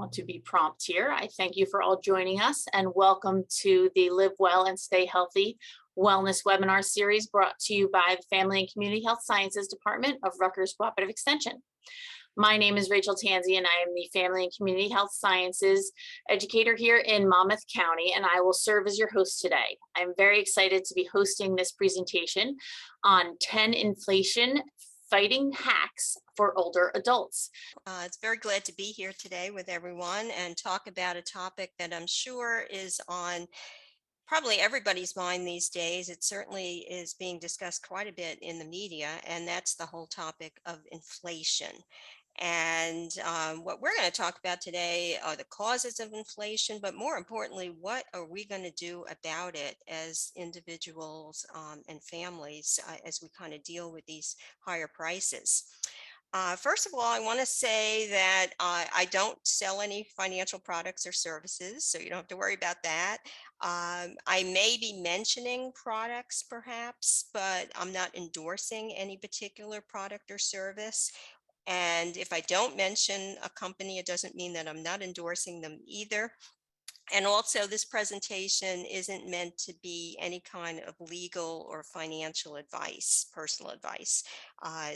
want to be prompt here. I thank you for all joining us and welcome to the Live Well and Stay Healthy Wellness webinar series brought to you by the Family and Community Health Sciences Department of Rutgers Cooperative Extension. My name is Rachel Tansey and I am the Family and Community Health Sciences educator here in Monmouth County, and I will serve as your host today. I'm very excited to be hosting this presentation on 10 inflation fighting hacks for older adults. It's very glad to be here today with everyone and talk about a topic that I'm sure is on probably everybody's mind these days. It certainly is being discussed quite a bit in the media, and that's the whole topic of inflation. And what we're going to talk about today are the causes of inflation, but more importantly, what are we going to do about it as individuals and families as we kind of deal with these higher prices. First of all, I want to say that I don't sell any financial products or services, so you don't have to worry about that. I may be mentioning products perhaps, but I'm not endorsing any particular product or service. And if I don't mention a company, it doesn't mean that I'm not endorsing them either. And also, this presentation isn't meant to be any kind of legal or financial advice, personal advice.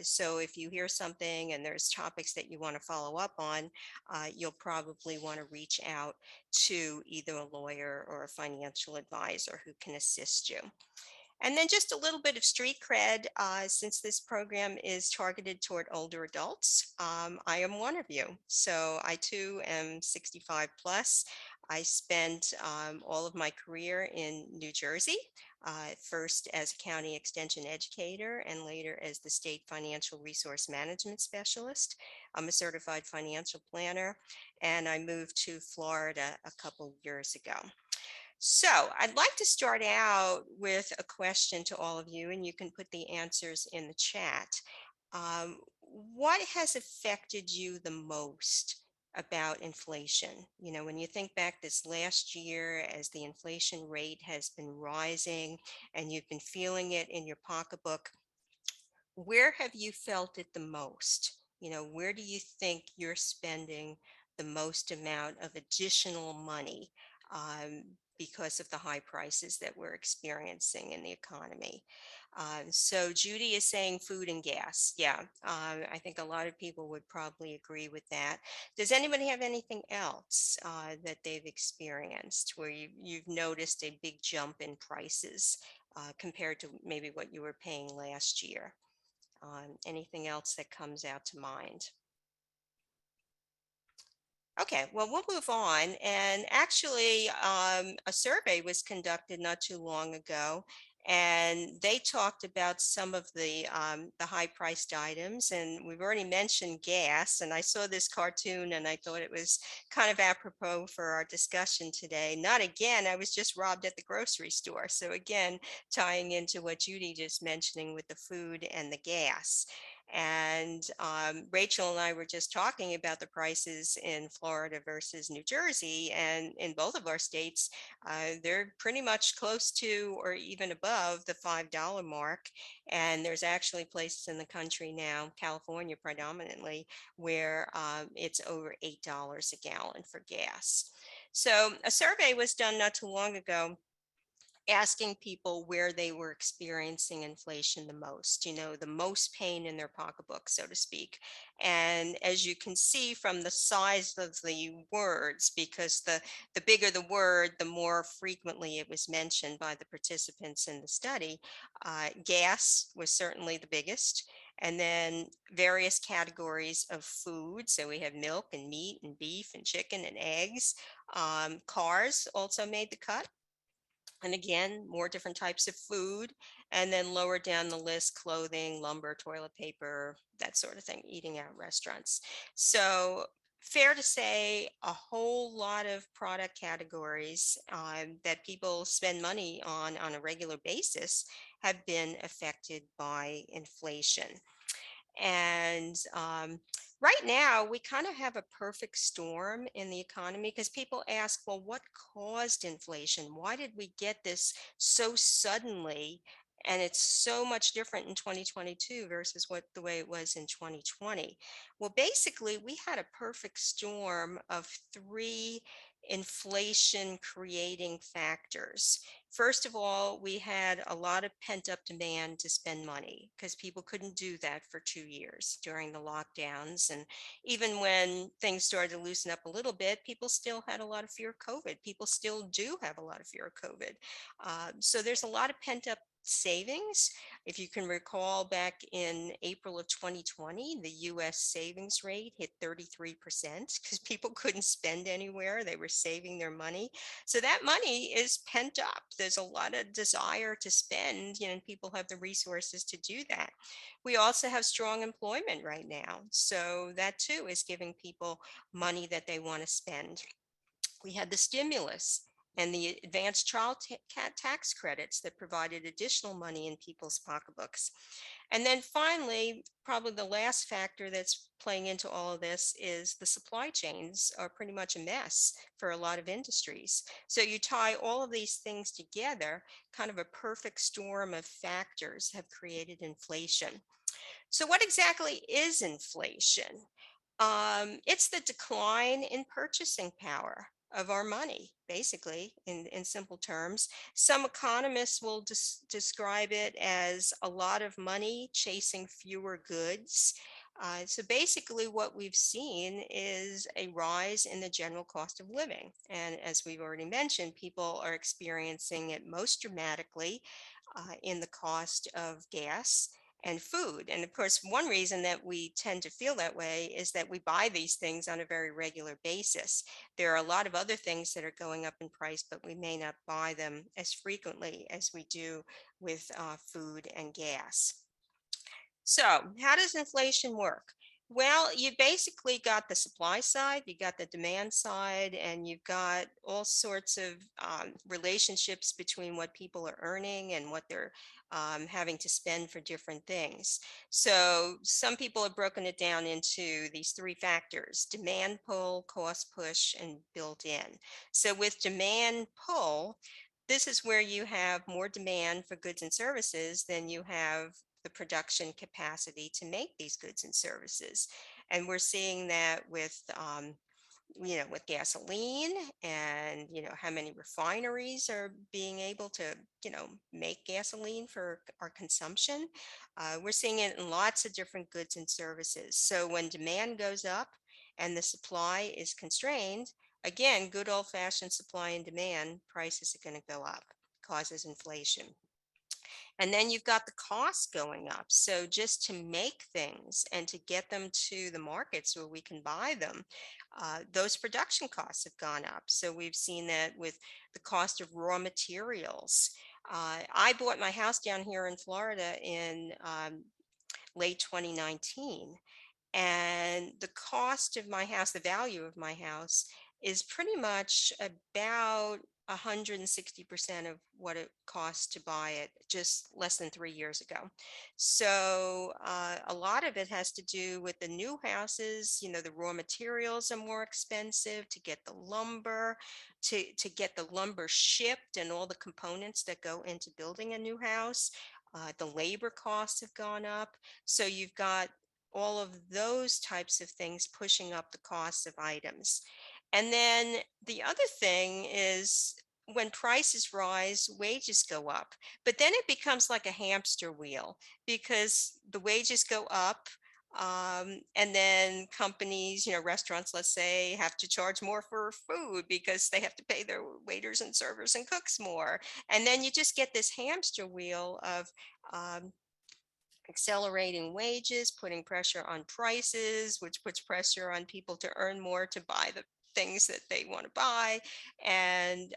So if you hear something and there's topics that you want to follow up on, you'll probably want to reach out to either a lawyer or a financial advisor who can assist you. And then just a little bit of street cred, since this program is targeted toward older adults. I am one of you. So I too am 65 plus. I spent all of my career in New Jersey, first as a county extension educator and later as the state financial resource management specialist. I'm a certified financial planner, and I moved to Florida a couple years ago. So I'd like to start out with a question to all of you, and you can put the answers in the chat. What has affected you the most about inflation? You know, when you think back this last year as the inflation rate has been rising and you've been feeling it in your pocketbook, where have you felt it the most? You know, where do you think you're spending the most amount of additional money because of the high prices that we're experiencing in the economy? So Judy is saying food and gas. Yeah, I think a lot of people would probably agree with that. Does anybody have anything else that they've experienced where you've noticed a big jump in prices compared to maybe what you were paying last year? Anything else that comes out to mind? Okay, well, we'll move on. And actually, a survey was conducted not too long ago, and they talked about some of the high-priced items. And we've already mentioned gas. And I saw this cartoon, and I thought it was kind of apropos for our discussion today. Not again, I was just robbed at the grocery store. So again, tying into what Judy just mentioning with the food and the gas. And Rachel and I were just talking about the prices in Florida versus New Jersey. And in both of our states, they're pretty much close to or even above the $5 mark. And there's actually places in the country now, California predominantly, where it's over $8 a gallon for gas. So a survey was done not too long ago asking people where they were experiencing inflation the most, you know, the most pain in their pocketbook, so to speak. And as you can see from the size of the words, because the bigger the word, the more frequently it was mentioned by the participants in the study, gas was certainly the biggest. And then various categories of food. So we have milk and meat and beef and chicken and eggs. Cars also made the cut. And again, more different types of food. And then lower down the list, clothing, lumber, toilet paper, that sort of thing, eating out restaurants. So fair to say a whole lot of product categories that people spend money on a regular basis have been affected by inflation. And right now, we kind of have a perfect storm in the economy because people ask, well, what caused inflation? Why did we get this so suddenly? And it's so much different in 2022 versus what the way it was in 2020. Well, basically, we had a perfect storm of three inflation creating factors. First of all, we had a lot of pent up demand to spend money because people couldn't do that for 2 years during the lockdowns. And even when things started to loosen up a little bit, people still had a lot of fear of COVID. People still do have a lot of fear of COVID. So there's a lot of pent up savings. If you can recall, back in April of 2020, the US savings rate hit 33% because people couldn't spend anywhere. They were saving their money. So that money is pent up. There's a lot of desire to spend, and people have the resources to do that. We also have strong employment right now. So that too is giving people money that they want to spend. We had the stimulus and the advanced tax credits that provided additional money in people's pocketbooks. And then finally, probably the last factor that's playing into all of this is the supply chains are pretty much a mess for a lot of industries. So you tie all of these things together, kind of a perfect storm of factors have created inflation. So, what exactly is inflation? It's the decline in purchasing power of our money, basically, in simple terms. Some economists will describe it as a lot of money chasing fewer goods. So basically, what we've seen is a rise in the general cost of living. And as we've already mentioned, people are experiencing it most dramatically in the cost of gas and food. And of course, one reason that we tend to feel that way is that we buy these things on a very regular basis. There are a lot of other things that are going up in price, but we may not buy them as frequently as we do with food and gas. So, how does inflation work? Well, you basically got the supply side, you got the demand side, and you've got all sorts of relationships between what people are earning and what they're having to spend for different things. So, some people have broken it down into these three factors: demand pull, cost push, and built in. So, with demand pull, this is where you have more demand for goods and services than you have the production capacity to make these goods and services. And we're seeing that with gasoline and, how many refineries are being able to, make gasoline for our consumption. We're seeing it in lots of different goods and services. So when demand goes up and the supply is constrained, again, good old fashioned supply and demand, prices are going to go up, causes inflation. And then you've got the costs going up. So just to make things and to get them to the markets where we can buy them, those production costs have gone up. So we've seen that with the cost of raw materials. I bought my house down here in Florida in late 2019. And the cost of my house, the value of my house, is pretty much about 160% of what it cost to buy it just less than 3 years ago. So a lot of it has to do with the new houses. The raw materials are more expensive to get the lumber, to get the lumber shipped and all the components that go into building a new house. The labor costs have gone up. So you've got all of those types of things pushing up the costs of items. And then the other thing is when prices rise, wages go up. But then it becomes like a hamster wheel because the wages go up. And then companies, restaurants, let's say, have to charge more for food because they have to pay their waiters and servers and cooks more. And then you just get this hamster wheel of um, accelerating wages, putting pressure on prices, which puts pressure on people to earn more to buy the things that they want to buy. And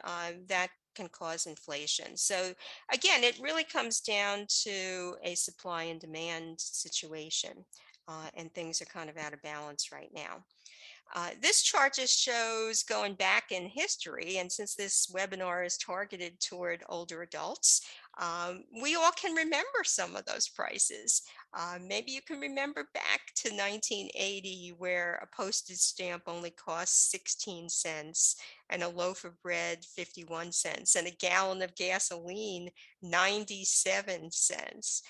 that can cause inflation. So, again, it really comes down to a supply and demand situation. And things are kind of out of balance right now. This chart just shows going back in history, and since this webinar is targeted toward older adults, We all can remember some of those prices. Maybe you can remember back to 1980 where a postage stamp only cost 16 cents and a loaf of bread 51 cents and a gallon of gasoline 97 cents.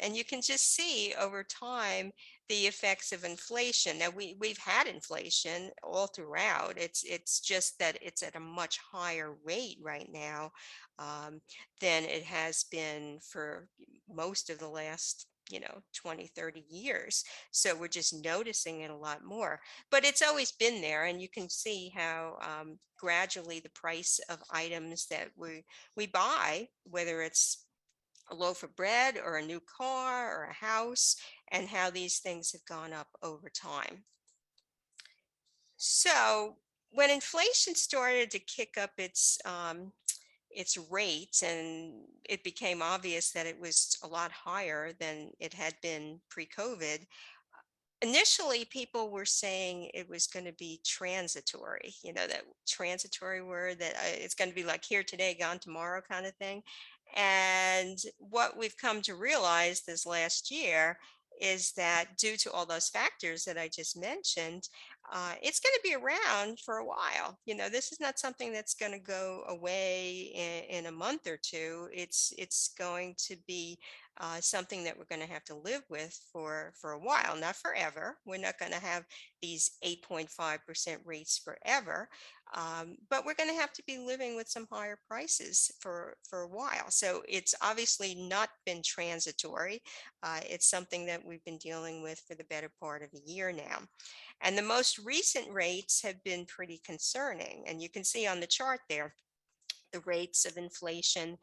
And you can just see over time the effects of inflation. Now we've had inflation all throughout. It's just that it's at a much higher rate right now um, than it has been for most of the last 20, 30 years. So we're just noticing it a lot more, but it's always been there. And you can see how gradually the price of items that we buy, whether it's a loaf of bread or a new car or a house, and how these things have gone up over time. So when inflation started to kick up its rates, and it became obvious that it was a lot higher than it had been pre-COVID. Initially, people were saying it was going to be transitory, that transitory word that it's going to be like here today, gone tomorrow kind of thing. And what we've come to realize this last year is that due to all those factors that I just mentioned, it's going to be around for a while. This is not something that's going to go away in a month or two. It's going to be something that we're going to have to live with for a while, not forever. We're not going to have these 8.5% rates forever, but we're going to have to be living with some higher prices for a while. So it's obviously not been transitory. It's something that we've been dealing with for the better part of a year now. And the most recent rates have been pretty concerning. And you can see on the chart there, the rates of inflation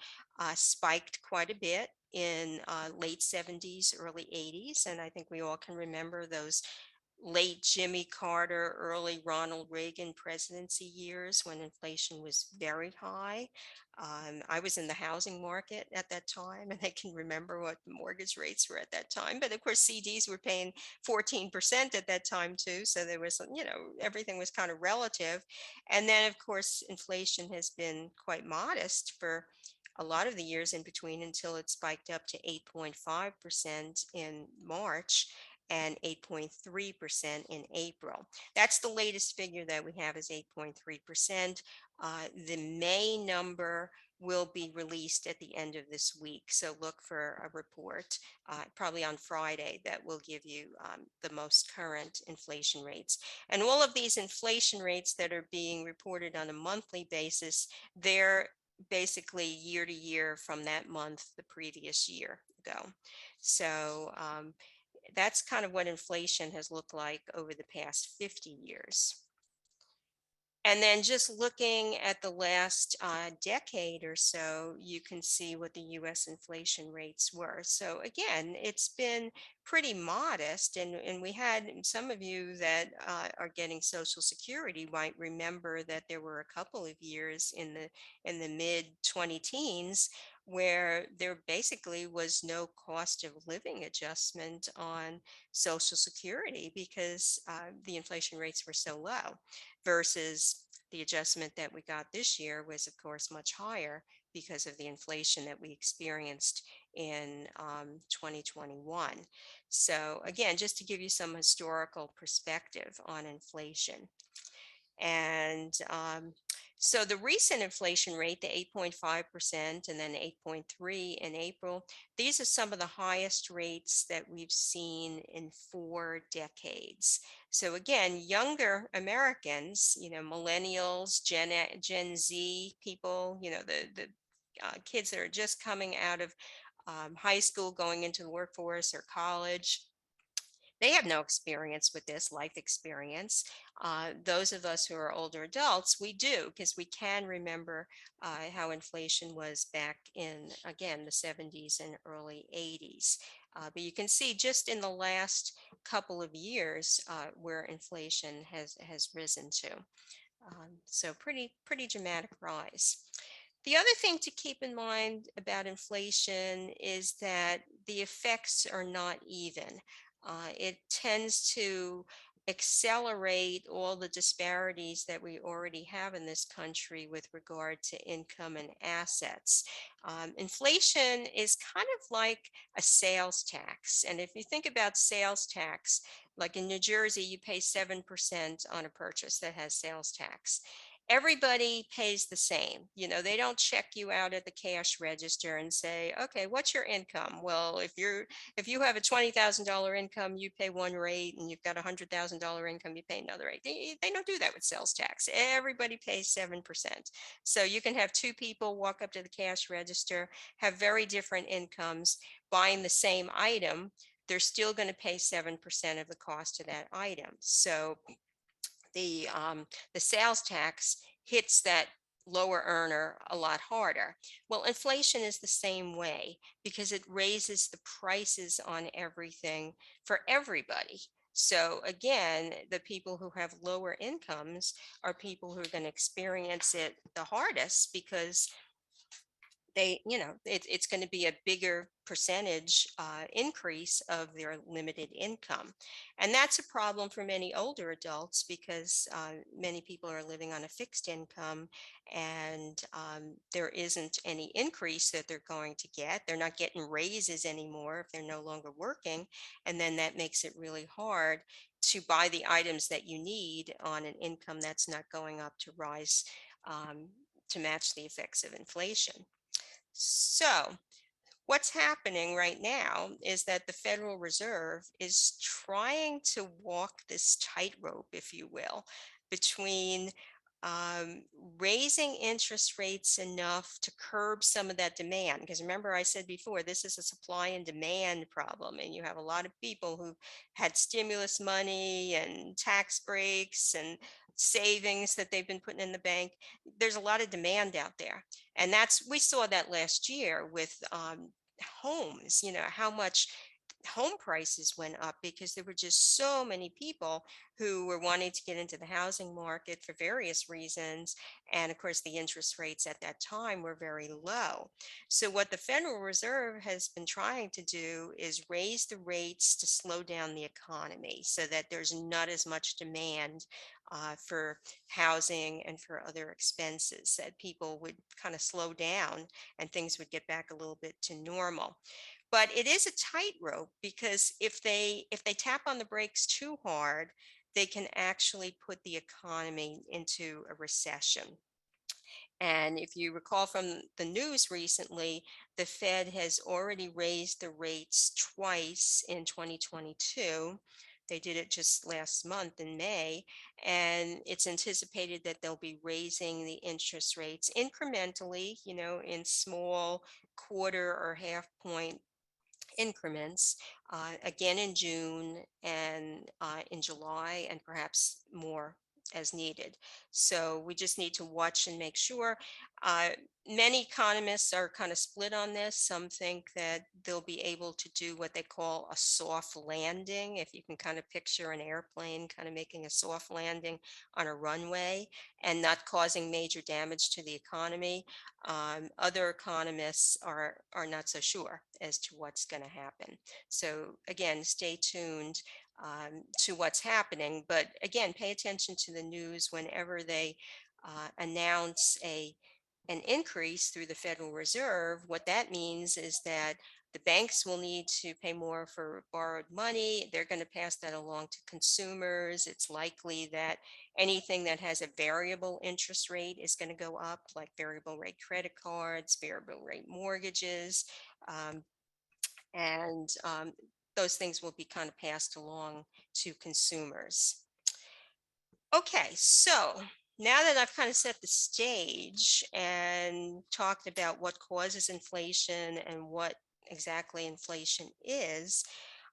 spiked quite a bit in late 70s, early 80s. And I think we all can remember those late Jimmy Carter, early Ronald Reagan presidency years when inflation was very high. I was in the housing market at that time, and I can remember what the mortgage rates were at that time. But of course, CDs were paying 14% at that time too. So there was, everything was kind of relative. And then, of course, inflation has been quite modest for a lot of the years in between until it spiked up to 8.5% in March and 8.3% in April. That's the latest figure that we have is 8.3%. The May number will be released at the end of this week. So look for a report, probably on Friday, that will give you the most current inflation rates. And all of these inflation rates that are being reported on a monthly basis, they're basically year to year from that month the previous year ago. So that's kind of what inflation has looked like over the past 50 years. And then just looking at the last decade or so, you can see what the US inflation rates were. So again, it's been pretty modest. And we had some of you that are getting Social Security might remember that there were a couple of years in the mid 20 teens where there basically was no cost of living adjustment on Social Security because the inflation rates were so low versus the adjustment that we got this year was, of course, much higher because of the inflation that we experienced in 2021. So, again, just to give you some historical perspective on inflation. And so the recent inflation rate, the 8.5% and then 8.3 in April, these are some of the highest rates that we've seen in 4 decades. So again, younger Americans, millennials, Gen Z people, the kids that are just coming out of high school, going into the workforce or college, they have no experience with this life experience. Those of us who are older adults, we do, because we can remember how inflation was back in, again, the 70s and early 80s. But you can see just in the last couple of years where inflation has risen to. So pretty dramatic rise. The other thing to keep in mind about inflation is that the effects are not even. It tends to accelerate all the disparities that we already have in this country with regard to income and assets. Inflation is kind of like a sales tax. And if you think about sales tax, like in New Jersey, you pay 7% on a purchase that has sales tax. Everybody pays the same. They don't check you out at the cash register and say, okay, what's your income? Well, if you have a $20,000 income, you pay one rate, and you've got a $100,000 income, you pay another rate. They don't do that with sales tax. Everybody pays 7%. So you can have two people walk up to the cash register, have very different incomes, buying the same item. They're still going to pay 7% of the cost of that item. So the sales tax hits that lower earner a lot harder. Well, inflation is the same way because it raises the prices on everything for everybody. So again, the people who have lower incomes are people who are going to experience it the hardest because it's going to be a bigger percentage increase of their limited income. And that's a problem for many older adults because many people are living on a fixed income, and there isn't any increase that they're going to get. They're not getting raises anymore if they're no longer working. And then that makes it really hard to buy the items that you need on an income that's not going up to rise um, to match the effects of inflation. So, what's happening right now is that the Federal Reserve is trying to walk this tightrope, if you will, between um, raising interest rates enough to curb some of that demand. Because remember, I said before, this is a supply and demand problem, and you have a lot of people who had stimulus money and tax breaks and savings that they've been putting in the bank. There's a lot of demand out there, and we saw that last year with homes. How much home prices went up because there were just so many people who were wanting to get into the housing market for various reasons. And of course, the interest rates at that time were very low. So, what the Federal Reserve has been trying to do is raise the rates to slow down the economy so that there's not as much demand for housing and for other expenses, that people would kind of slow down and things would get back a little bit to normal. But it is a tightrope because if they tap on the brakes too hard, they can actually put the economy into a recession. And if you recall from the news recently, the Fed has already raised the rates twice in 2022. They did it just last month in May, and it's anticipated that they'll be raising the interest rates incrementally, in small quarter or half point increments, again in June and in July, and perhaps more as needed. So we just need to watch and make sure. Uh, Many economists are kind of split on this. Some think that they'll be able to do what they call a soft landing, if you can kind of picture an airplane kind of making a soft landing on a runway and not causing major damage to the economy. Other economists are not so sure as to what's going to happen. So again, stay tuned to what's happening. But again, pay attention to the news whenever they announce an increase through the Federal Reserve. What that means is that the banks will need to pay more for borrowed money. They're going to pass that along to consumers. It's likely that anything that has a variable interest rate is going to go up, like variable rate credit cards, variable rate mortgages, um, and those things will be kind of passed along to consumers. Okay, so now that I've kind of set the stage and talked about what causes inflation and what exactly inflation is,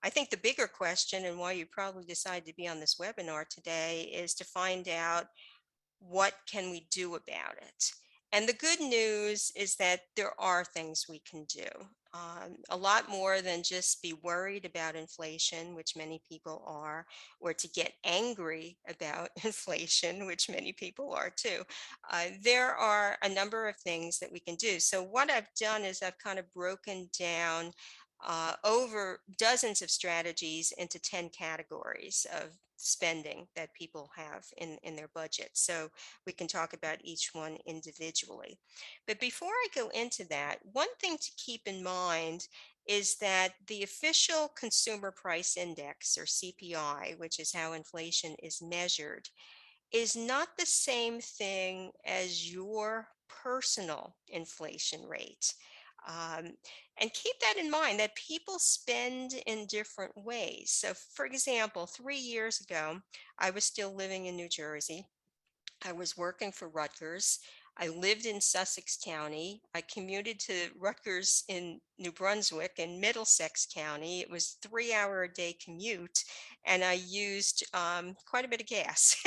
I think the bigger question, and why you probably decided to be on this webinar today, is to find out, what can we do about it? And the good news is that there are things we can do. A lot more than just be worried about inflation, which many people are, or to get angry about inflation, which many people are too. There are a number of things that we can do. So, what I've done is I've kind of broken down over dozens of strategies into 10 categories of spending that people have in their budget. So we can talk about each one individually. But before I go into that, one thing to keep in mind is that the official Consumer Price Index, or CPI, which is how inflation is measured, is not the same thing as your personal inflation rate. Um, and keep that in mind that people spend in different ways. So, for example, 3 years ago, I was still living in New Jersey. I was working for Rutgers. I lived in Sussex County. I commuted to Rutgers in New Brunswick and Middlesex County. It was 3 hour a day commute, and I used quite a bit of gas.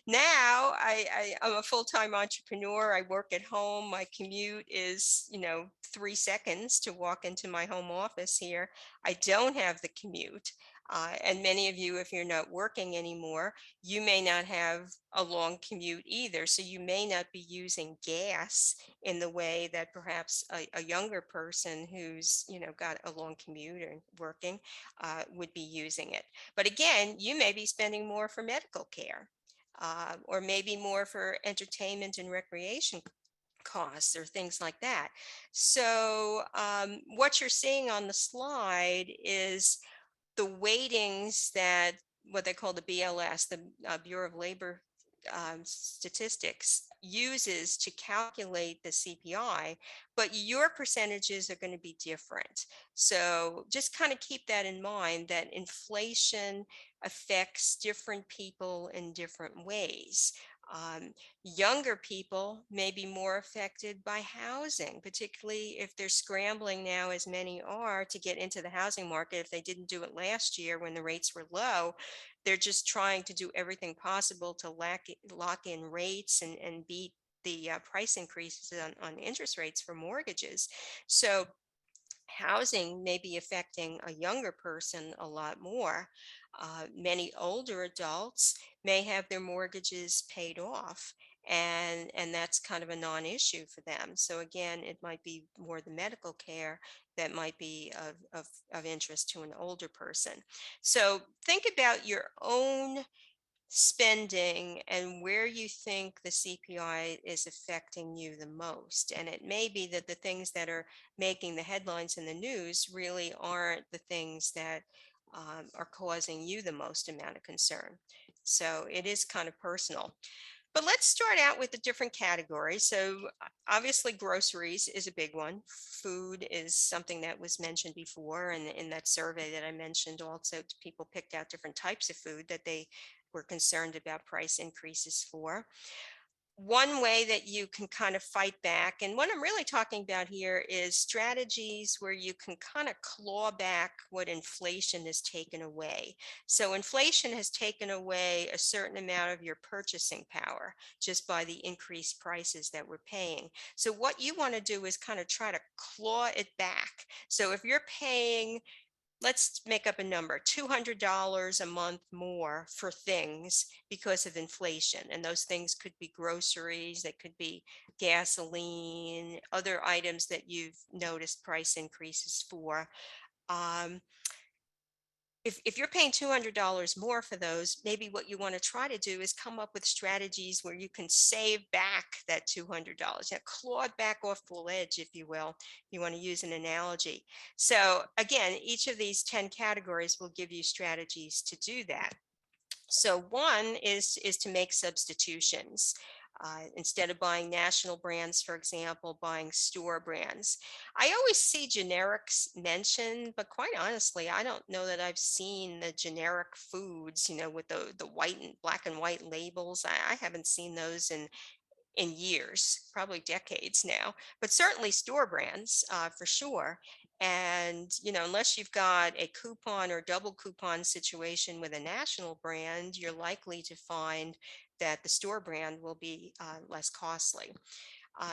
Now I'm a full time entrepreneur. I work at home. My commute is, 3 seconds to walk into my home office here. I don't have the commute. And many of you, if you're not working anymore, you may not have a long commute either. So you may not be using gas in the way that perhaps a younger person who's, got a long commute and working would be using it. But again, you may be spending more for medical care. Or maybe more for entertainment and recreation costs or things like that. So, what you're seeing on the slide is the weightings that what they call the BLS, the Bureau of Labor Statistics, uses to calculate the CPI, but your percentages are going to be different. So just kind of keep that in mind that inflation affects different people in different ways. Um, Younger people may be more affected by housing, particularly if they're scrambling now, as many are, to get into the housing market. If they didn't do it last year when the rates were low, they're just trying to do everything possible to lock in rates and beat the price increases on interest rates for mortgages. So housing may be affecting a younger person a lot more. Many older adults may have their mortgages paid off, and that's kind of a non-issue for them. So again, it might be more the medical care that might be of interest to an older person. So think about your own spending and where you think the CPI is affecting you the most. And it may be that the things that are making the headlines in the news really aren't the things that are causing you the most amount of concern. So it is kind of personal. But let's start out with the different categories. So obviously groceries is a big one. Food is something that was mentioned before. And in that survey that I mentioned, also people picked out different types of food that they were concerned about price increases for. One way that you can kind of fight back, and what I'm really talking about here is strategies where you can kind of claw back what inflation has taken away. So inflation has taken away a certain amount of your purchasing power just by the increased prices that we're paying. So what you want to do is kind of try to claw it back. So if you're paying, let's make up a number, $200 a month more for things because of inflation. And those things could be groceries, they could be gasoline, other items that you've noticed price increases for. Um, if you're paying $200 more for those, maybe what you want to try to do is come up with strategies where you can save back that $200, claw it back off the ledge, if you will. You want to use an analogy. So again, each of these 10 categories will give you strategies to do that. So one is to make substitutions. Instead of buying national brands, for example, buying store brands. I always see generics mentioned, but quite honestly, I don't know that I've seen the generic foods, with the white and black and white labels. I haven't seen those in years, probably decades now, but certainly store brands for sure. And, unless you've got a coupon or double coupon situation with a national brand, you're likely to find that the store brand will be less costly.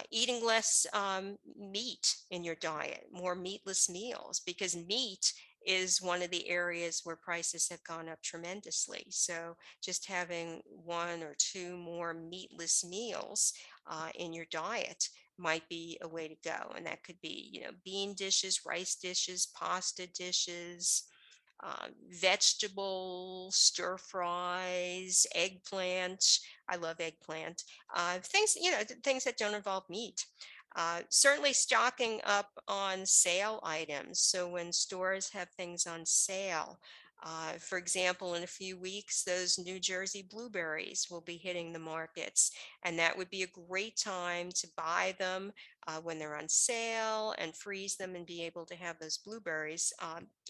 Eating less meat in your diet, more meatless meals, because meat is one of the areas where prices have gone up tremendously. So just having one or two more meatless meals in your diet might be a way to go. And that could be, bean dishes, rice dishes, pasta dishes, vegetable stir fries, eggplant. I love eggplant. Things, things that don't involve meat. Certainly stocking up on sale items. So when stores have things on sale, for example, in a few weeks, those New Jersey blueberries will be hitting the markets, and that would be a great time to buy them when they're on sale and freeze them and be able to have those blueberries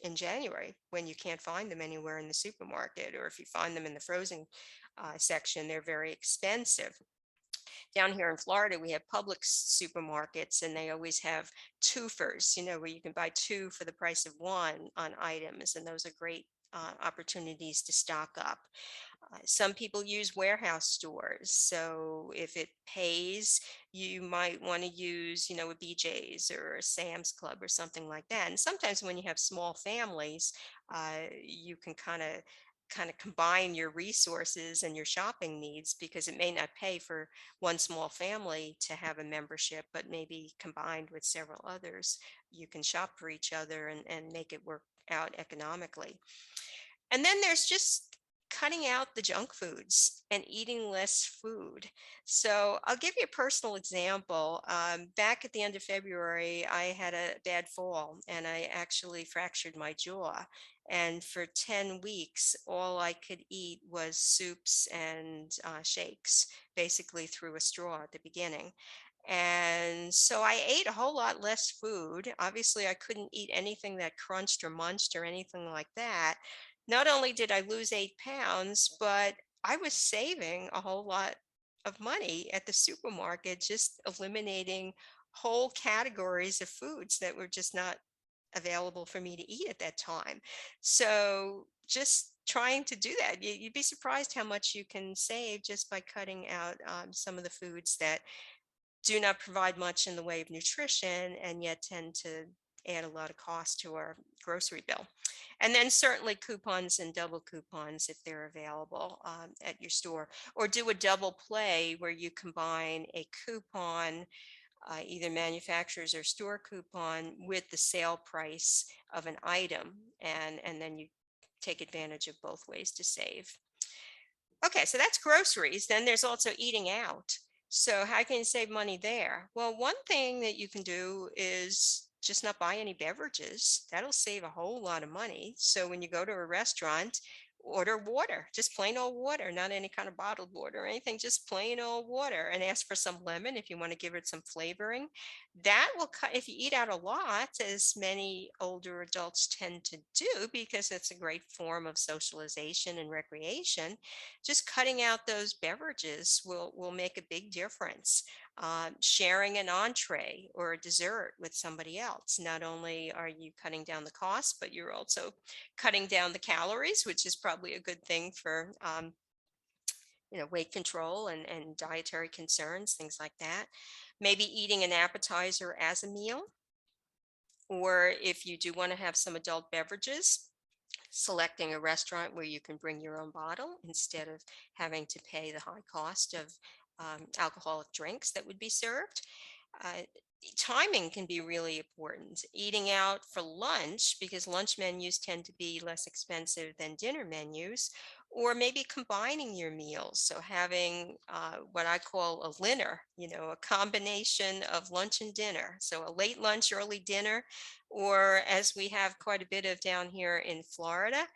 in January when you can't find them anywhere in the supermarket, or if you find them in the frozen section, they're very expensive. Down here in Florida, we have supermarkets, and they always have twofers, where you can buy two for the price of one on items. And those are great opportunities to stock up. Some people use warehouse stores. So if it pays, you might want to use, a BJ's or a Sam's Club or something like that. And sometimes when you have small families, you can kind of combine your resources and your shopping needs, because it may not pay for one small family to have a membership, but maybe combined with several others, you can shop for each other and make it work out economically. And then there's just cutting out the junk foods and eating less food. So I'll give you a personal example. Back at the end of February, I had a bad fall and I actually fractured my jaw. And for 10 weeks, all I could eat was soups and shakes, basically through a straw at the beginning. And so I ate a whole lot less food. Obviously, I couldn't eat anything that crunched or munched or anything like that. Not only did I lose 8 pounds, but I was saving a whole lot of money at the supermarket, just eliminating whole categories of foods that were just not available for me to eat at that time. So just trying to do that, you'd be surprised how much you can save just by cutting out some of the foods that do not provide much in the way of nutrition and yet tend to add a lot of cost to our grocery bill. And then certainly coupons and double coupons if they're available at your store, or do a double play where you combine a coupon, either manufacturer's or store coupon, with the sale price of an item, and then you take advantage of both ways to save. Okay, so that's groceries. Then there's also eating out. So how can you save money there? Well, one thing that you can do is just not buy any beverages. That'll save a whole lot of money. So when you go to a restaurant, order water, just plain old water, not any kind of bottled water or anything, just plain old water, and ask for some lemon if you want to give it some flavoring. That will cut, if you eat out a lot, as many older adults tend to do, because it's a great form of socialization and recreation. Just cutting out those beverages will make a big difference. Sharing an entree or a dessert with somebody else. Not only are you cutting down the cost, but you're also cutting down the calories, which is probably a good thing for weight control and dietary concerns, things like that. Maybe eating an appetizer as a meal, or if you do want to have some adult beverages, selecting a restaurant where you can bring your own bottle instead of having to pay the high cost of alcoholic drinks that would be served. Uh, Timing can be really important. Eating out for lunch, because lunch menus tend to be less expensive than dinner menus, or maybe combining your meals. So having what I call a linner, a combination of lunch and dinner. So a late lunch, early dinner, or as we have quite a bit of down here in Florida,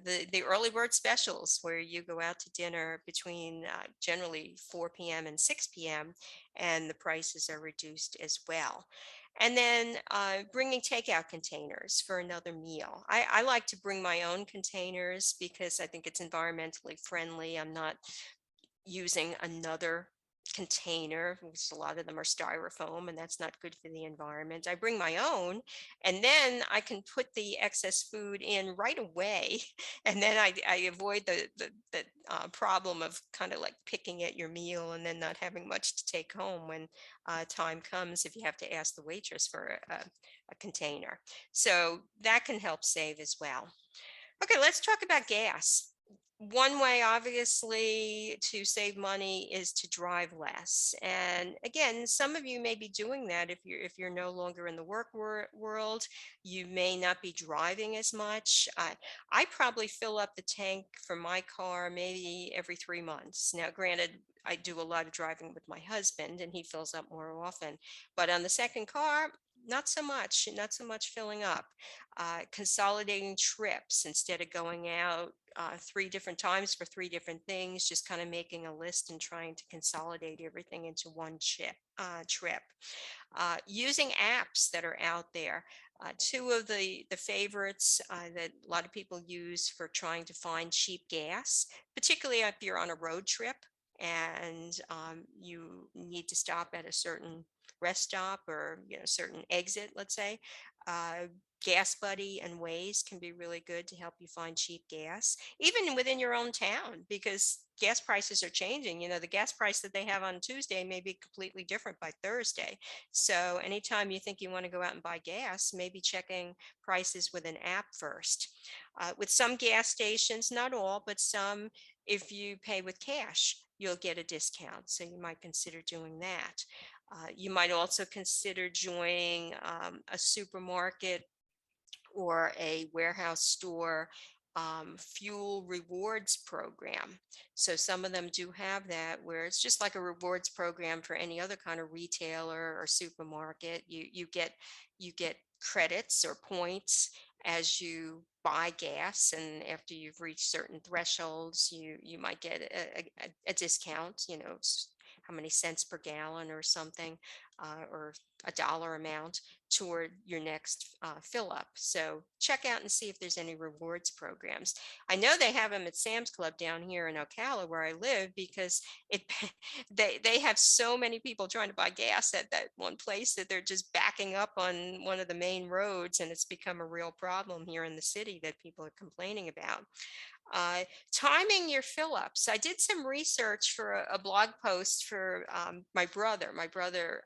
the early bird specials, where you go out to dinner between generally 4 p.m. and 6 p.m., and the prices are reduced as well. And then bringing takeout containers for another meal. I like to bring my own containers because I think it's environmentally friendly. I'm not using another container, because a lot of them are styrofoam, and that's not good for the environment. I bring my own, and then I can put the excess food in right away. And then I avoid the problem of kind of like picking at your meal and then not having much to take home when time comes, if you have to ask the waitress for a container. So that can help save as well. Okay, let's talk about gas. One way, obviously, to save money is to drive less. And again, some of you may be doing that if you're no longer in the world. You may not be driving as much. I probably fill up the tank for my car maybe every 3 months. Now, granted, I do a lot of driving with my husband, and he fills up more often. But on the second car, not so much filling up. Consolidating trips instead of going out 3 different times for 3 different things, just kind of making a list and trying to consolidate everything into one trip. Using apps that are out there. Two of the favorites that a lot of people use for trying to find cheap gas, particularly if you're on a road trip and you need to stop at a certain rest stop or certain exit, let's say. Uh, Gas Buddy and Waze can be really good to help you find cheap gas, even within your own town, because gas prices are changing. The gas price that they have on Tuesday may be completely different by Thursday. So anytime you think you want to go out and buy gas, maybe checking prices with an app first. With some gas stations, not all, but some, if you pay with cash, you'll get a discount. So you might consider doing that. You might also consider joining a supermarket or a warehouse store fuel rewards program. So some of them do have that, where it's just like a rewards program for any other kind of retailer or supermarket. You get credits or points as you buy gas, and after you've reached certain thresholds, you might get a discount. How many cents per gallon or something, or a dollar amount toward your next fill up. So check out and see if there's any rewards programs. I know they have them at Sam's Club down here in Ocala where I live, because it they have so many people trying to buy gas at that one place that they're just backing up on one of the main roads, and it's become a real problem here in the city that people are complaining about. uh, Timing your fill ups. I did some research for a blog post for my brother. My brother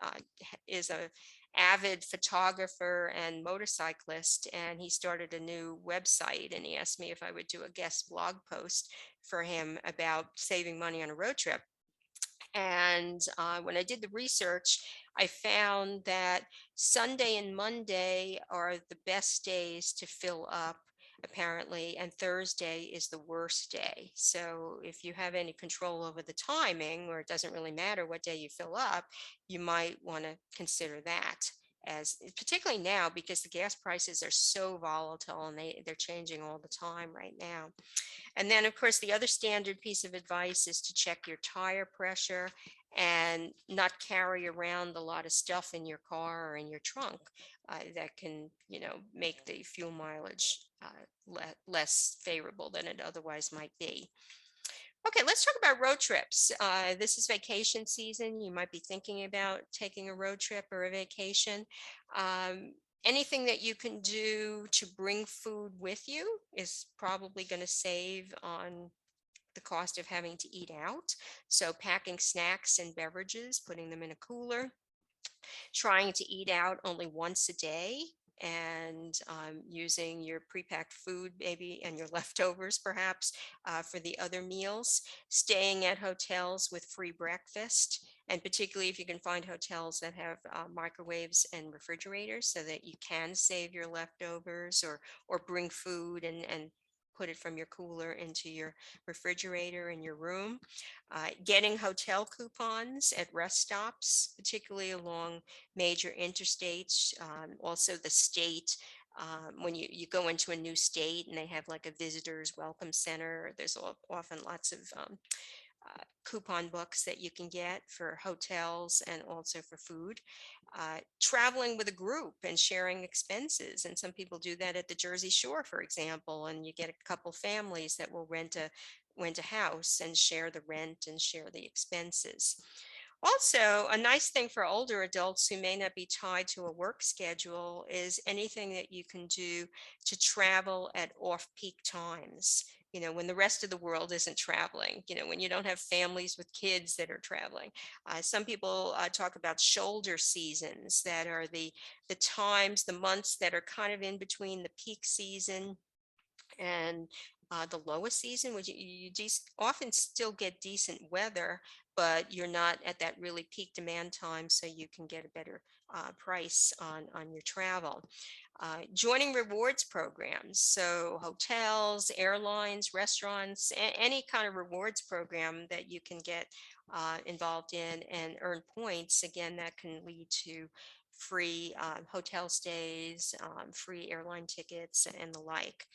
is a avid photographer and motorcyclist, and he started a new website, and he asked me if I would do a guest blog post for him about saving money on a road trip. And when I did the research, I found that Sunday and Monday are the best days to fill up, apparently, and Thursday is the worst day. So if you have any control over the timing, or it doesn't really matter what day you fill up, you might want to consider that. As particularly now, because the gas prices are so volatile and they're changing all the time right now. And then, of course, the other standard piece of advice is to check your tire pressure and not carry around a lot of stuff in your car or in your trunk that can, make the fuel mileage less favorable than it otherwise might be. Okay, let's talk about road trips. This is vacation season. You might be thinking about taking a road trip or a vacation. Anything that you can do to bring food with you is probably going to save on the cost of having to eat out. So, packing snacks and beverages, putting them in a cooler, trying to eat out only once a day, and using your pre-packed food maybe and your leftovers perhaps for the other meals, staying at hotels with free breakfast, and particularly if you can find hotels that have microwaves and refrigerators, so that you can save your leftovers, or bring food and put it from your cooler into your refrigerator in your room. Getting hotel coupons at rest stops, particularly along major interstates, also the state. When you go into a new state and they have like a visitors welcome center, there's often lots of coupon books that you can get for hotels and also for food. Traveling with a group and sharing expenses. And some people do that at the Jersey Shore, for example, and you get a couple families that will rent a house and share the rent and share the expenses. Also, a nice thing for older adults who may not be tied to a work schedule is anything that you can do to travel at off-peak times. When the rest of the world isn't traveling, when you don't have families with kids that are traveling. Some people talk about shoulder seasons, that are the times, the months that are kind of in between the peak season and the lowest season, which often still get decent weather, but you're not at that really peak demand time, so you can get a better price on your travel. Joining rewards programs, so hotels, airlines, restaurants, any kind of rewards program that you can get involved in and earn points. Again, that can lead to free hotel stays, free airline tickets, and the like.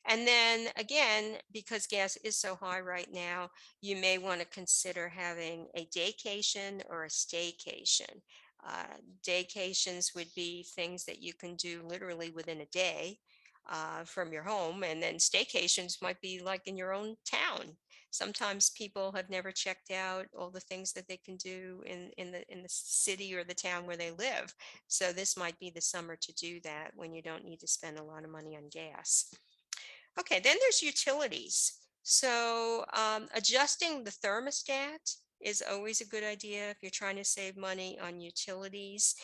And then again, because gas is so high right now, you may want to consider having a daycation or a staycation. Daycations would be things that you can do literally within a day from your home, and then staycations might be like in your own town. Sometimes people have never checked out all the things that they can do in the city or the town where they live. So this might be the summer to do that when you don't need to spend a lot of money on gas. Okay, then there's utilities. So adjusting the thermostat is always a good idea if you're trying to save money on utilities.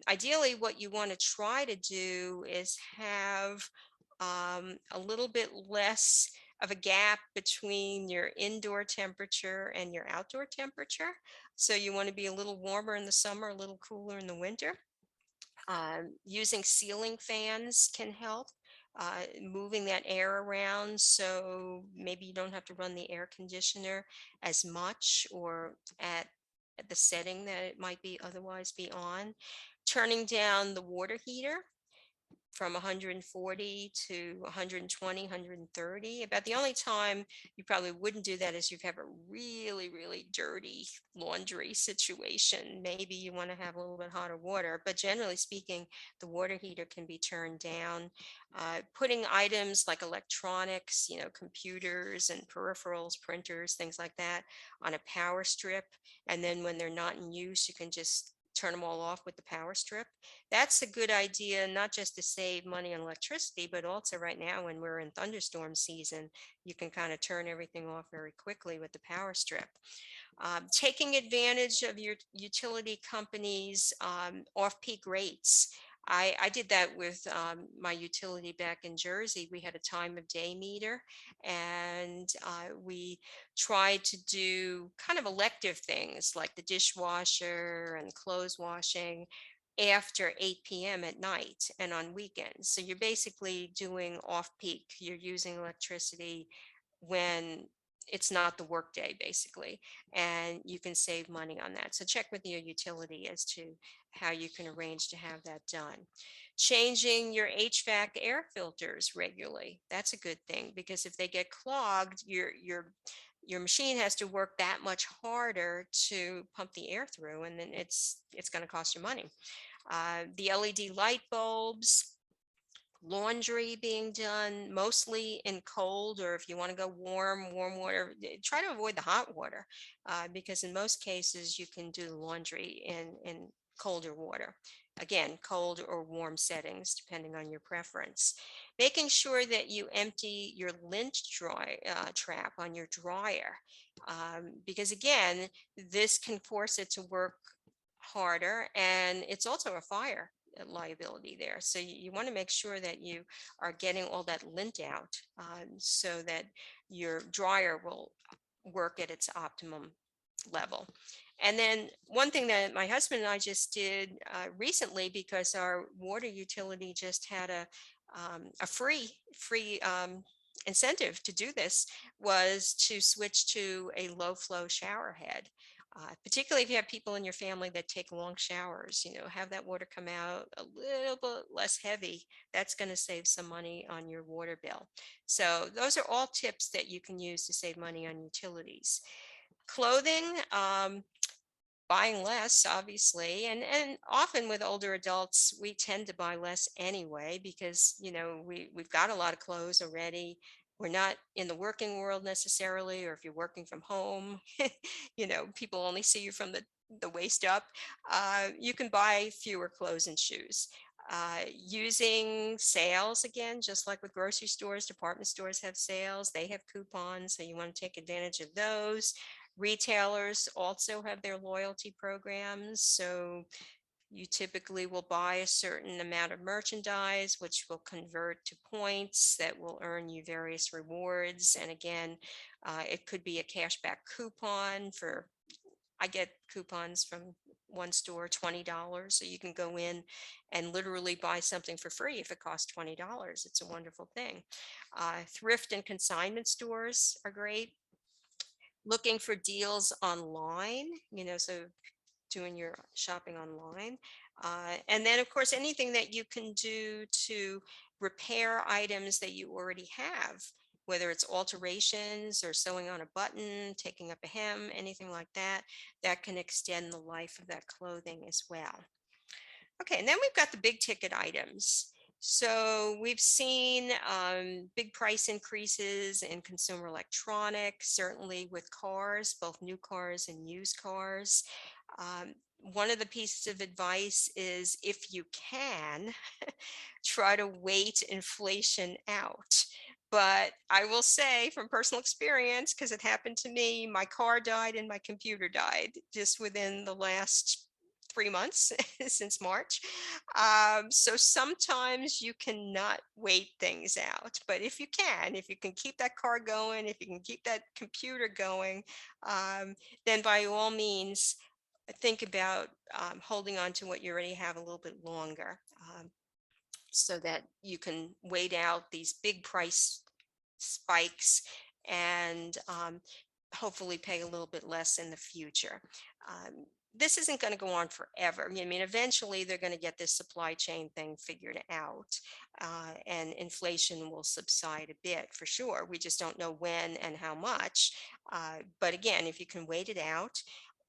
Ideally, what you want to try to do is have a little bit less of a gap between your indoor temperature and your outdoor temperature. So you want to be a little warmer in the summer, a little cooler in the winter. Using ceiling fans can help. Moving that air around, so maybe you don't have to run the air conditioner as much or at the setting that it might be otherwise be on. Turning down the water heater from 140 to 120, 130. About the only time you probably wouldn't do that is you have a really, really dirty laundry situation. Maybe you want to have a little bit hotter water, but generally speaking, the water heater can be turned down. Putting items like electronics, computers and peripherals, printers, things like that, on a power strip. And then when they're not in use, you can just turn them all off with the power strip. That's a good idea, not just to save money on electricity, but also right now when we're in thunderstorm season, you can kind of turn everything off very quickly with the power strip. Taking advantage of your utility companies' off-peak rates. I did that with my utility back in Jersey. We had a time of day meter, and we tried to do kind of elective things like the dishwasher and clothes washing after 8 p.m. at night and on weekends. So you're basically doing off peak. You're using electricity when it's not the workday, basically, and you can save money on that. So check with your utility as to how you can arrange to have that done. Changing your HVAC air filters regularly. That's a good thing because if they get clogged, your machine has to work that much harder to pump the air through, and then it's going to cost you money. The LED light bulbs, laundry being done mostly in cold, or if you want to go warm water, try to avoid the hot water because in most cases you can do the laundry in colder water. Again, cold or warm settings depending on your preference. Making sure that you empty your lint trap on your dryer because again, this can force it to work harder, and it's also a fire liability there. So you want to make sure that you are getting all that lint out so that your dryer will work at its optimum level. And then one thing that my husband and I just did recently, because our water utility just had a free incentive to do this, was to switch to a low flow shower head. Particularly if you have people in your family that take long showers, have that water come out a little bit less heavy. That's going to save some money on your water bill. So those are all tips that you can use to save money on utilities. Clothing, buying less, obviously, and often with older adults, we tend to buy less anyway because we've got a lot of clothes already. We're not in the working world necessarily, or if you're working from home, people only see you from the waist up. You can buy fewer clothes and shoes. Using sales again, just like with grocery stores, department stores have sales, they have coupons, so you want to take advantage of those. Retailers also have their loyalty programs, so You typically will buy a certain amount of merchandise, which will convert to points that will earn you various rewards. And again, it could be a cashback coupon for, I get coupons from one store, $20. So you can go in and literally buy something for free if it costs $20. It's a wonderful thing. Thrift and consignment stores are great. Looking for deals online, so doing your shopping online. And then, of course, anything that you can do to repair items that you already have, whether it's alterations or sewing on a button, taking up a hem, anything like that, that can extend the life of that clothing as well. Okay, and then we've got the big ticket items. So we've seen big price increases in consumer electronics, certainly with cars, both new cars and used cars. One of the pieces of advice is if you can, try to wait inflation out. But I will say from personal experience, because it happened to me, my car died and my computer died just within the last 3 months since March. So sometimes you cannot wait things out. But if you can keep that car going, if you can keep that computer going, then by all means, think about holding on to what you already have a little bit longer. So that you can wait out these big price spikes and hopefully pay a little bit less in the future. Um, this isn't going to go on forever. I mean, eventually they're going to get this supply chain thing figured out, and inflation will subside a bit for sure. We just don't know when and how much. But again, if you can wait it out,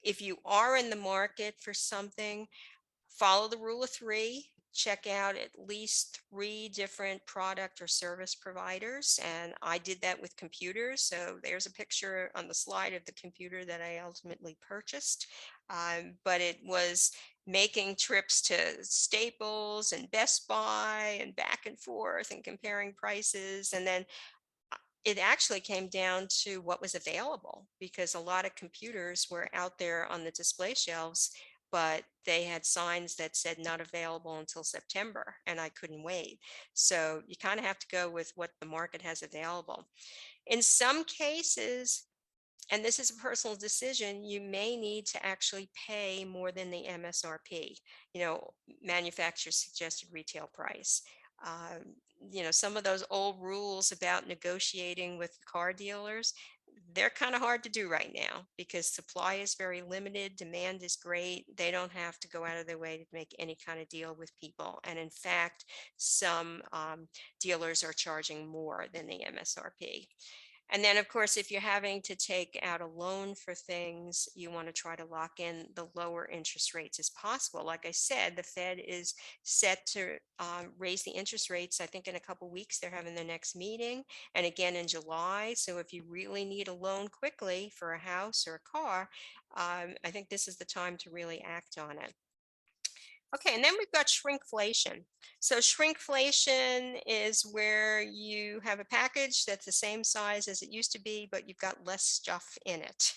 if you are in the market for something, follow the rule of three. Check out at least three different product or service providers. And I did that with computers. So there's a picture on the slide of the computer that I ultimately purchased. But it was making trips to Staples and Best Buy and back and forth and comparing prices. And then it actually came down to what was available because a lot of computers were out there on the display shelves, but they had signs that said not available until September, and I couldn't wait. So you kind of have to go with what the market has available. In some cases, and this is a personal decision, you may need to actually pay more than the MSRP, manufacturer suggested retail price. Um, some of those old rules about negotiating with car dealers, they're kind of hard to do right now because supply is very limited, demand is great. They don't have to go out of their way to make any kind of deal with people. And in fact, some dealers are charging more than the MSRP. And then, of course, if you're having to take out a loan for things, you want to try to lock in the lower interest rates as possible. Like I said, the Fed is set to raise the interest rates. I think in a couple weeks, they're having their next meeting, and again in July. So if you really need a loan quickly for a house or a car, I think this is the time to really act on it. Okay, and then we've got shrinkflation. So shrinkflation is where you have a package that's the same size as it used to be, but you've got less stuff in it.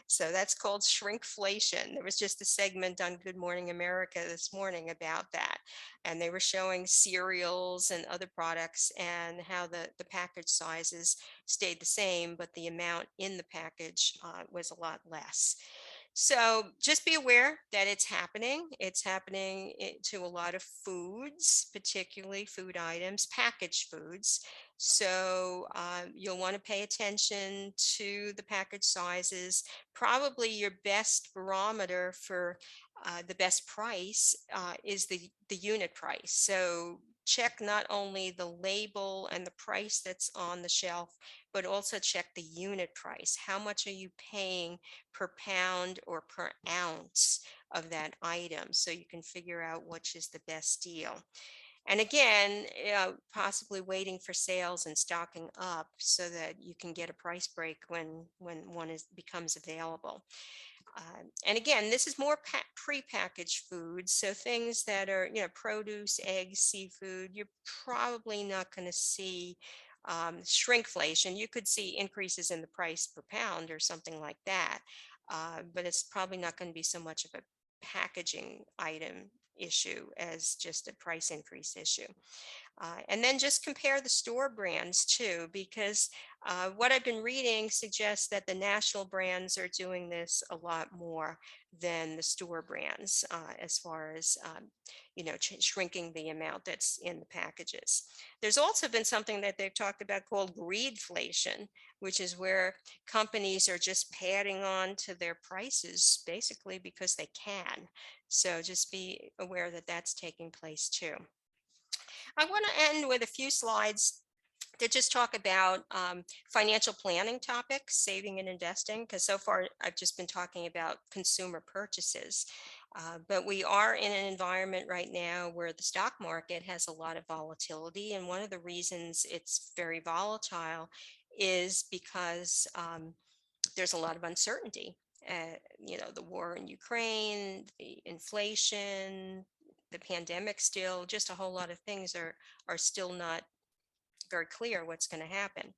So that's called shrinkflation. There was just a segment on Good Morning America this morning about that. And they were showing cereals and other products and how the package sizes stayed the same, but the amount in the package was a lot less. So just be aware that it's happening. It's happening to a lot of foods, particularly food items, packaged foods. So you'll want to pay attention to the package sizes. Probably your best barometer for the best price is the unit price. So check not only the label and the price that's on the shelf, but also check the unit price. How much are you paying per pound or per ounce of that item so you can figure out which is the best deal. And again, possibly waiting for sales and stocking up so that you can get a price break when one becomes available. And again, this is more pre-packaged foods, so things that are, produce, eggs, seafood. You're probably not going to see shrinkflation. You could see increases in the price per pound or something like that, but it's probably not going to be so much of a packaging item issue as just a price increase issue. And then just compare the store brands too, because what I've been reading suggests that the national brands are doing this a lot more than the store brands, as far as shrinking the amount that's in the packages. There's also been something that they've talked about called greedflation, which is where companies are just padding on to their prices basically because they can. So just be aware that that's taking place too. I want to end with a few slides to just talk about financial planning topics, saving and investing, because so far I've just been talking about consumer purchases. But we are in an environment right now where the stock market has a lot of volatility. And one of the reasons it's very volatile is because there's a lot of uncertainty. The war in Ukraine, the inflation, the pandemic still, just a whole lot of things are still not very clear what's going to happen.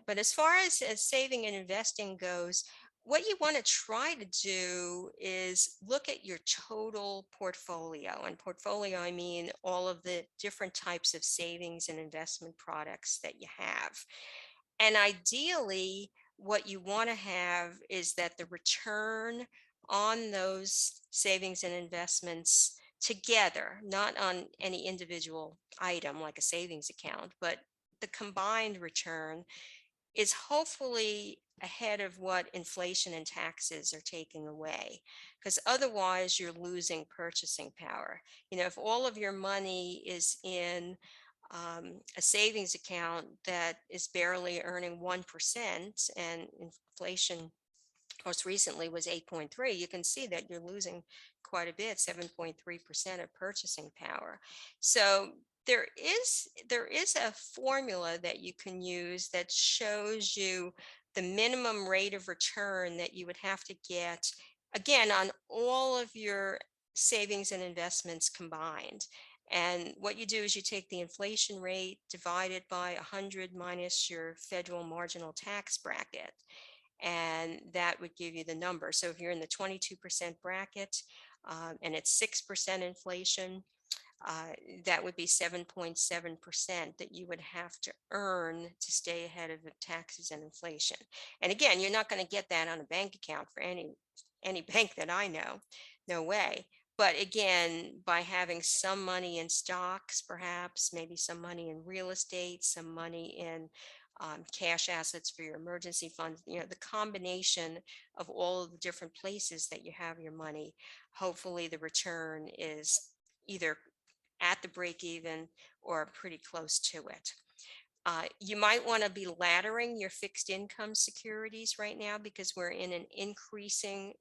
But as far as saving and investing goes, what you want to try to do is look at your total portfolio. And portfolio, I mean all of the different types of savings and investment products that you have. And ideally, what you want to have is that the return on those savings and investments together, not on any individual item like a savings account, but the combined return is hopefully ahead of what inflation and taxes are taking away. Because otherwise, you're losing purchasing power. If all of your money is in a savings account that is barely earning 1% and inflation most recently was 8.3, you can see that you're losing quite a bit, 7.3% of purchasing power. So there is a formula that you can use that shows you the minimum rate of return that you would have to get, again, on all of your savings and investments combined. And what you do is you take the inflation rate, divide it by 100 minus your federal marginal tax bracket, and that would give you the number. So if you're in the 22% bracket, and it's 6% inflation, uh, that would be 7.7% that you would have to earn to stay ahead of the taxes and inflation. And again, you're not going to get that on a bank account for any bank that I know. No way. But again, by having some money in stocks, perhaps, maybe some money in real estate, some money in cash assets for your emergency funds, the combination of all of the different places that you have your money, hopefully the return is either at the break even or pretty close to it. You might want to be laddering your fixed income securities right now because we're in an increasing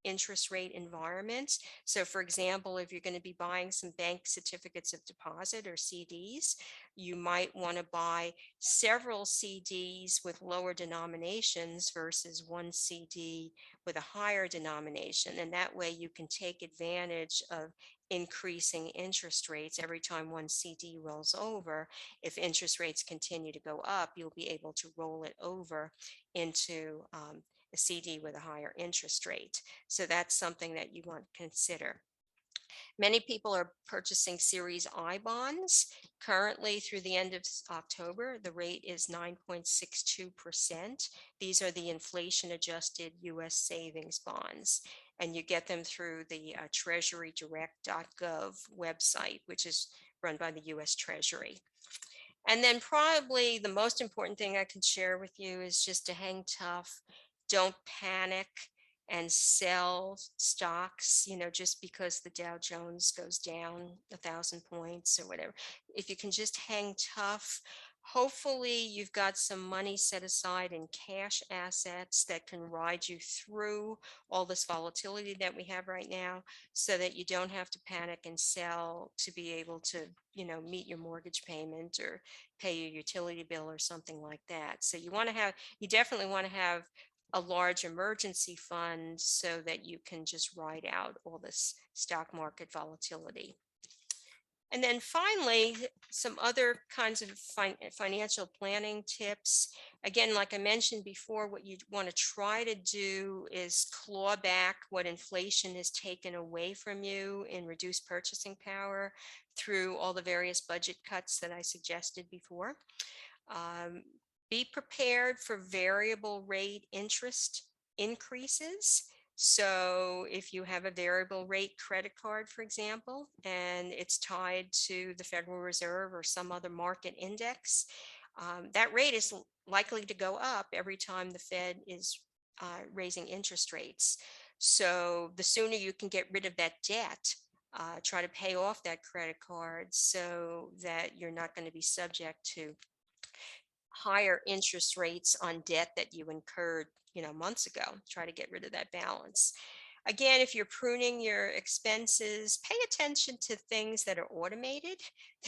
interest rate environment. So, for example, if you're going to be buying some bank certificates of deposit or CDs, you might want to buy several CDs with lower denominations versus one CD with a higher denomination. And that way you can take advantage of increasing interest rates every time one CD rolls over. If interest rates continue to go up, you'll be able to roll it over into a CD with a higher interest rate. So that's something that you want to consider. Many people are purchasing Series I bonds. Currently, through the end of October, the rate is 9.62%. These are the inflation adjusted US savings bonds. And you get them through the treasurydirect.gov website, which is run by the US Treasury. And then probably the most important thing I can share with you is just to hang tough. Don't panic and sell stocks, just because the Dow Jones goes down 1,000 points or whatever. If you can just hang tough, hopefully you've got some money set aside in cash assets that can ride you through all this volatility that we have right now so that you don't have to panic and sell to be able to, meet your mortgage payment or pay your utility bill or something like that. So you definitely want to have a large emergency fund so that you can just ride out all this stock market volatility. And then finally, some other kinds of financial planning tips. Again, like I mentioned before, what you want to try to do is claw back what inflation has taken away from you in reduced purchasing power through all the various budget cuts that I suggested before. Um, be prepared for variable rate interest increases. So, if you have a variable rate credit card, for example, and it's tied to the Federal Reserve or some other market index, that rate is likely to go up every time the Fed is raising interest rates. So, the sooner you can get rid of that debt, try to pay off that credit card so that you're not going to be subject to higher interest rates on debt that you incurred, months ago. Try to get rid of that balance. Again, if you're pruning your expenses, pay attention to things that are automated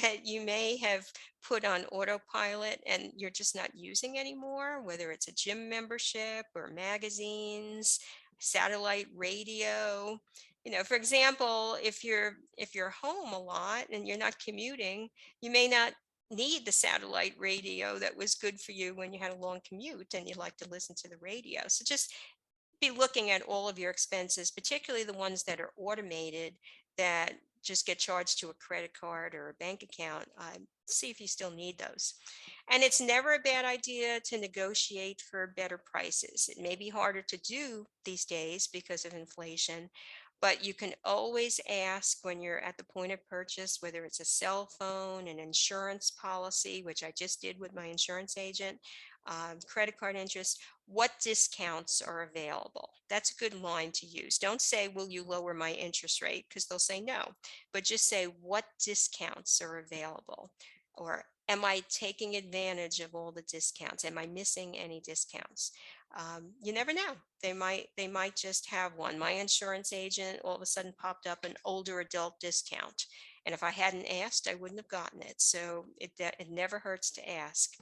that you may have put on autopilot and you're just not using anymore, whether it's a gym membership or magazines, satellite radio. For example, if you're home a lot and you're not commuting, you may not need the satellite radio that was good for you when you had a long commute and you like to listen to the radio. So just be looking at all of your expenses, particularly the ones that are automated that just get charged to a credit card or a bank account. See if you still need those. And it's never a bad idea to negotiate for better prices. It may be harder to do these days because of inflation, but you can always ask when you're at the point of purchase, whether it's a cell phone, an insurance policy, which I just did with my insurance agent, credit card interest, what discounts are available. That's a good line to use. Don't say, will you lower my interest rate? Because they'll say no, but just say, what discounts are available? Or am I taking advantage of all the discounts? Am I missing any discounts? You never know. They might just have one. My insurance agent all of a sudden popped up an older adult discount. And if I hadn't asked, I wouldn't have gotten it. So it never hurts to ask.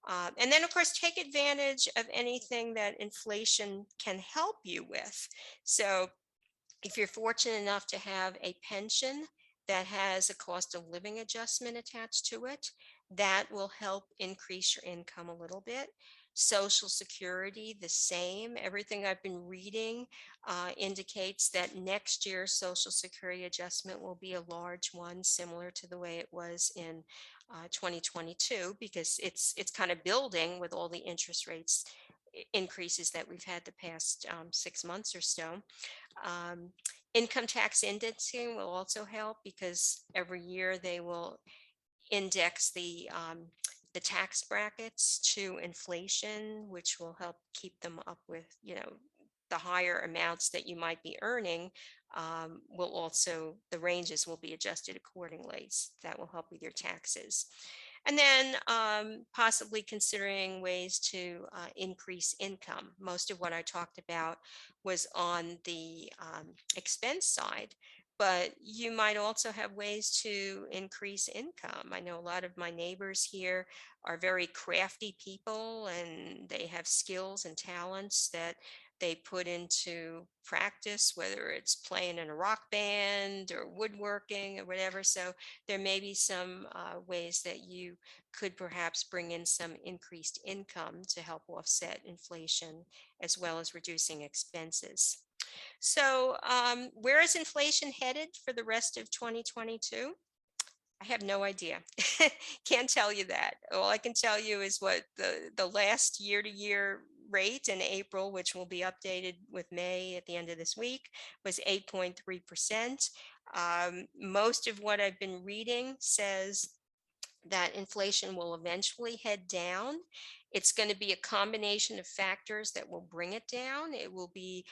And then, of course, take advantage of anything that inflation can help you with. So, if you're fortunate enough to have a pension that has a cost of living adjustment attached to it, that will help increase your income a little bit. Social Security, the same. Everything I've been reading indicates that next year's Social Security adjustment will be a large one, similar to the way it was in 2022, because it's kind of building with all the interest rates increases that we've had the past 6 months or so. Um, Income tax indexing will also help because every year they will index the tax brackets to inflation, which will help keep them up with, the higher amounts that you might be earning. Will also, the ranges will be adjusted accordingly. That will help with your taxes. And then possibly considering ways to increase income. Most of what I talked about was on the expense side, but you might also have ways to increase income. I know a lot of my neighbors here are very crafty people and they have skills and talents that they put into practice, whether it's playing in a rock band or woodworking or whatever. So there may be some ways that you could perhaps bring in some increased income to help offset inflation as well as reducing expenses. So, where is inflation headed for the rest of 2022? I have no idea. Can't tell you that. All I can tell you is what the last year to year rate in April, which will be updated with May at the end of this week, was 8.3%. Most of what I've been reading says that inflation will eventually head down. It's going to be a combination of factors that will bring it down. It will be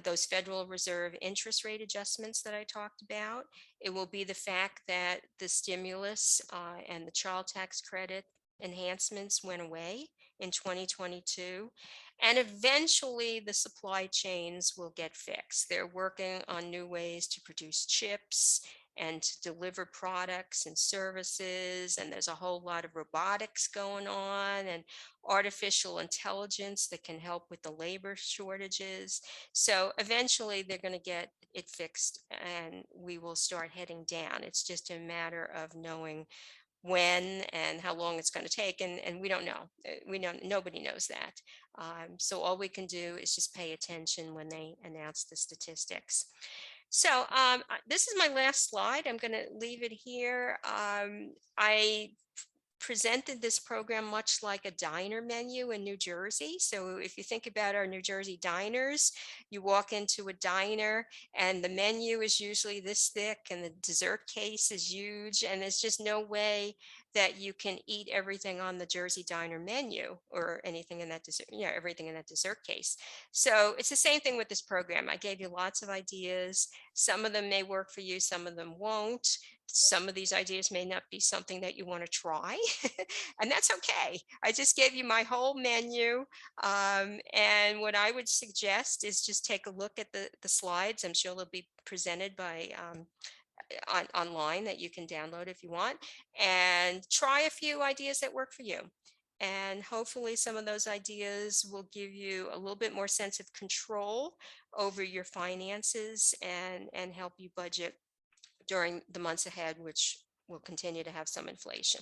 those Federal Reserve interest rate adjustments that I talked about. It will be the fact that the stimulus and the child tax credit enhancements went away in 2022. And eventually the supply chains will get fixed. They're working on new ways to produce chips and to deliver products and services. And there's a whole lot of robotics going on and artificial intelligence that can help with the labor shortages. So eventually they're going to get it fixed and we will start heading down. It's just a matter of knowing when and how long it's going to take, and we don't know. We don't, nobody knows that. So all we can do is just pay attention when they announce the statistics. So this is my last slide. I'm going to leave it here. I presented this program much like a diner menu in New Jersey. So if you think about our New Jersey diners, you walk into a diner and the menu is usually this thick and the dessert case is huge. And there's just no way that you can eat everything on the Jersey diner menu or anything in that dessert, everything in that dessert case. So it's the same thing with this program. I gave you lots of ideas. Some of them may work for you, some of them won't. Some of these ideas may not be something that you want to try, and that's okay. I just gave you my whole menu. And what I would suggest is just take a look at the slides. I'm sure they'll be presented by online that you can download if you want, and try a few ideas that work for you. And hopefully, some of those ideas will give you a little bit more sense of control over your finances and help you budget during the months ahead, which will continue to have some inflation.